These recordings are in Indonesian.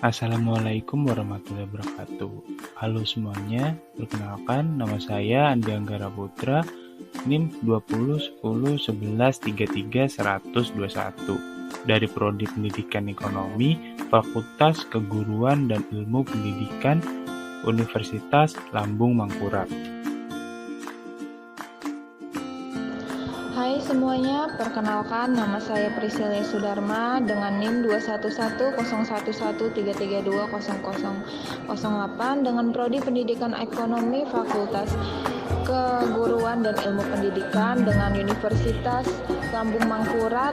Assalamualaikum warahmatullahi wabarakatuh. Halo semuanya, perkenalkan nama saya Andi Anggara Putra, NIM 20101133 dari Prodi Pendidikan Ekonomi, Fakultas Keguruan dan Ilmu Pendidikan, Universitas Lambung Mangkurat. Hai semuanya, perkenalkan nama saya Priscilia Sudarma dengan NIM 2110113320008 dengan Prodi Pendidikan Ekonomi Fakultas Keguruan dan Ilmu Pendidikan dengan Universitas Lambung Mangkurat.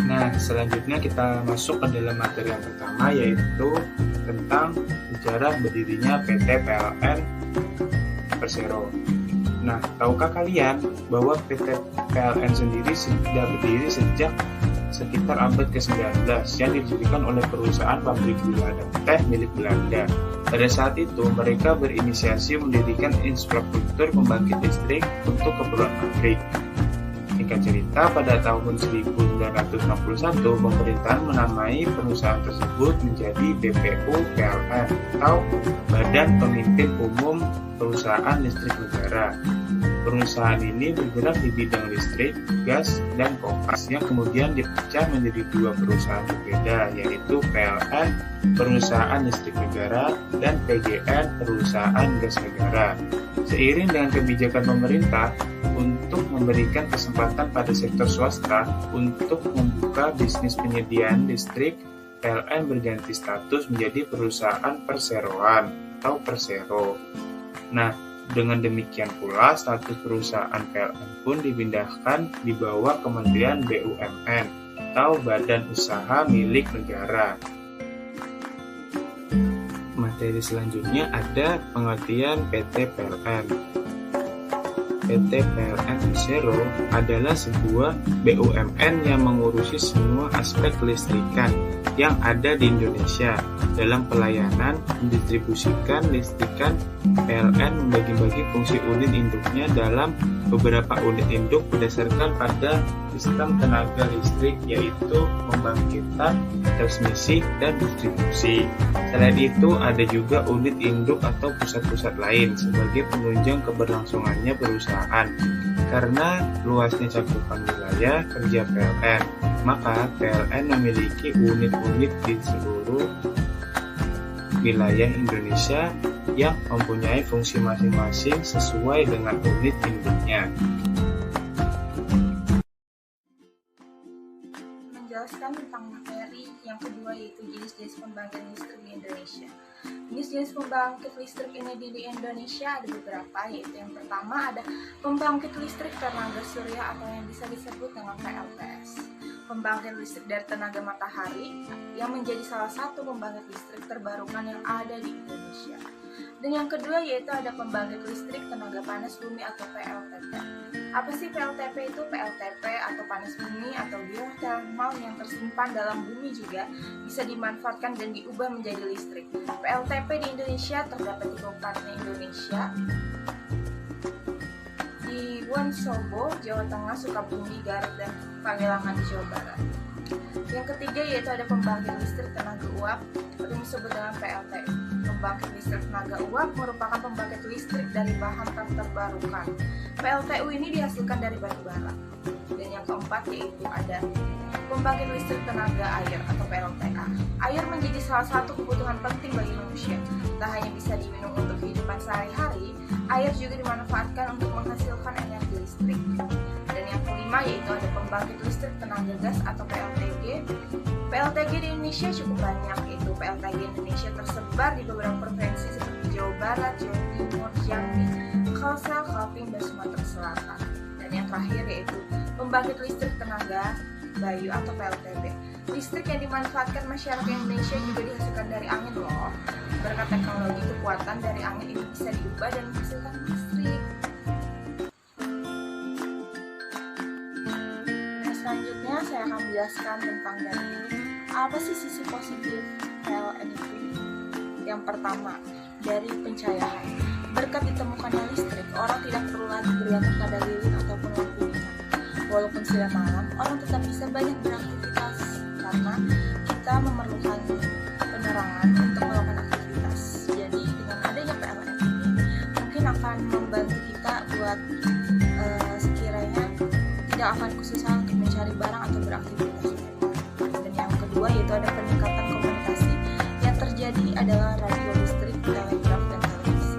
Nah, selanjutnya kita masuk ke dalam materi yang pertama, yaitu tentang sejarah berdirinya PT PLN Persero. Nah, tahukah kalian bahwa PT PLN sendiri sudah berdiri sejak sekitar abad ke-19 yang didirikan oleh perusahaan pabrik gula dan teh milik Belanda. Pada saat itu, mereka berinisiasi mendirikan infrastruktur pembangkit listrik untuk keperluan pabrik. Singkat cerita, pada tahun 1961, pemerintahan menamai perusahaan tersebut menjadi BPU PLN atau Badan Pemimpin Umum Perusahaan Listrik Negara. Perusahaan ini bergerak di bidang listrik, gas, dan kopas yang kemudian dipecah menjadi dua perusahaan berbeda, yaitu PLN Perusahaan Listrik Negara dan PGN Perusahaan Gas Negara. Seiring dengan kebijakan pemerintah untuk memberikan kesempatan pada sektor swasta untuk membuka bisnis penyediaan listrik, PLN berganti status menjadi perusahaan perseroan atau Persero. Nah, dengan demikian pula status perusahaan PLN pun dipindahkan di bawah Kementerian BUMN atau Badan Usaha Milik Negara. Materi selanjutnya ada pengertian PT PLN. PT PLN Persero adalah sebuah BUMN yang mengurusi semua aspek kelistrikan yang ada di Indonesia. Dalam pelayanan mendistribusikan listrikan, PLN membagi-bagi fungsi unit induknya dalam beberapa unit induk berdasarkan pada sistem tenaga listrik, yaitu pembangkitan, transmisi, dan distribusi. Selain itu, ada juga unit induk atau pusat-pusat lain sebagai penunjang keberlangsungannya perusahaan. Karena luasnya cakupan wilayah kerja PLN, maka PLN memiliki unit-unit di seluruh wilayah Indonesia yang mempunyai fungsi masing-masing sesuai dengan unit induknya. Menjelaskan tentang materi yang kedua, yaitu jenis-jenis pembangkit listrik di Indonesia. Jenis-jenis pembangkit listrik ini di Indonesia ada beberapa, yaitu yang pertama ada pembangkit listrik tenaga surya atau yang bisa disebut dengan PLTS. Pembangkit listrik dari tenaga matahari yang menjadi salah satu pembangkit listrik terbarukan yang ada di Indonesia. Dan yang kedua yaitu ada pembangkit listrik tenaga panas bumi atau PLTP. Apa sih PLTP itu? PLTP atau panas bumi atau geothermal yang tersimpan dalam bumi juga bisa dimanfaatkan dan diubah menjadi listrik. PLTP di Indonesia terdapat di Kabupaten Indonesia, di Wonosobo, Jawa Tengah, Sukabumi, Garut, dan Pangelangan di Jawa Barat. Yang ketiga yaitu ada pembangkit listrik tenaga uap atau disebut dengan PLTU. Pembangkit listrik tenaga uap merupakan pembangkit listrik dari bahan tak terbarukan. PLTU ini dihasilkan dari batu bara. Dan yang keempat yaitu ada pembangkit listrik tenaga air atau PLTA. Air menjadi salah satu kebutuhan penting bagi manusia. Tak hanya bisa diminum untuk kehidupan sehari-hari, air juga dimanfaatkan untuk menghasilkan energi listrik. Dan yang kelima yaitu ada pembangkit listrik tenaga gas atau PLTG. PLTG di Indonesia cukup banyak, yaitu PLTG Indonesia tersebar di beberapa provinsi seperti Jawa Barat, Jawa Timur, Jambi, Kalsel, Kaltim, dan Sumatera Selatan. Dan yang terakhir yaitu pembangkit listrik tenaga bayu atau PLTB. Listrik yang dimanfaatkan masyarakat Indonesia juga dihasilkan dari angin loh. Berkat teknologi, kekuatan dari angin ini bisa diubah dan menghasilkan listrik. Nah, selanjutnya saya akan menjelaskan tentang dari apa sih sisi positif PLN itu. Yang pertama, dari pencahayaan. Berkat ditemukannya listrik, orang tidak perlu lagi bergantung pada lilin ataupun lampu minyak. Walaupun sudah malam, orang tetap bisa banyak beraktivitas karena kita memerlukan penerangan untuk melakukan aktivitas. Jadi dengan adanya PLN ini mungkin akan membantu kita buat sekiranya tidak akan kesusahan untuk mencari barang atau beraktivitas. Dan yang kedua yaitu ada peningkatan komunikasi. Yang terjadi adalah radio listrik, telegraf, dan televisi.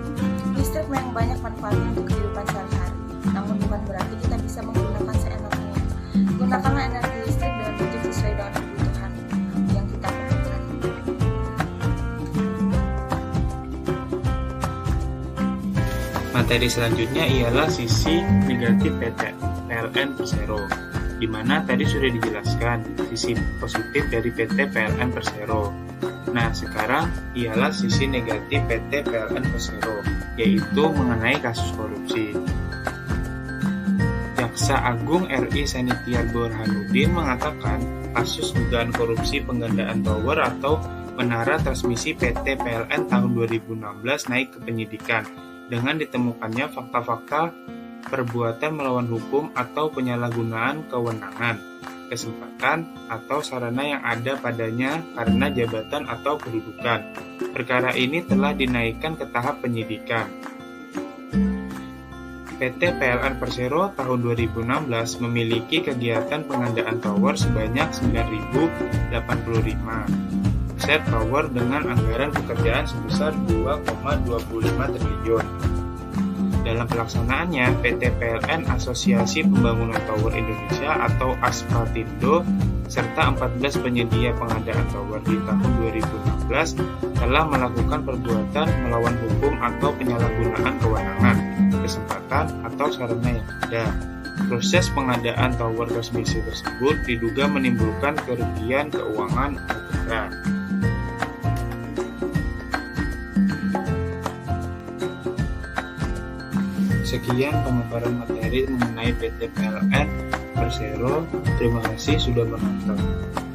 Listrik memang banyak manfaatnya untuk kehidupan sehari-hari, namun bukan berarti kita bisa menggunakan seenaknya. Gunakanlah energi listrik dengan bijak sesuai dengan kebutuhan yang kita perlukan. Materi selanjutnya ialah sisi negatif PT PLN Persero, di mana tadi sudah dijelaskan sisi positif dari PT PLN Persero. Nah, sekarang ialah sisi negatif PT PLN Persero, yaitu mengenai kasus korupsi. Jaksa Agung RI Sanitiar Burhanuddin mengatakan kasus dugaan korupsi penggandaan tower atau menara transmisi PT PLN tahun 2016 naik ke penyidikan dengan ditemukannya fakta-fakta perbuatan melawan hukum atau penyalahgunaan kewenangan, kesempatan, atau sarana yang ada padanya karena jabatan atau kedudukan. Perkara ini telah dinaikkan ke tahap penyidikan. PT PLN Persero tahun 2016 memiliki kegiatan pengadaan tower sebanyak 9.085 set tower dengan anggaran pekerjaan sebesar 2,25 triliun. Dalam pelaksanaannya, PT PLN Asosiasi Pembangunan Tower Indonesia atau ASPATINDO serta 14 penyedia pengadaan tower di tahun 2016 telah melakukan perbuatan melawan hukum atau penyalahgunaan kewenangan, kesempatan, atau sarana yang ada. Proses pengadaan tower transmisi tersebut diduga menimbulkan kerugian keuangan negara. Sekian pemaparan materi mengenai PT PLN Persero. Terima kasih sudah menonton.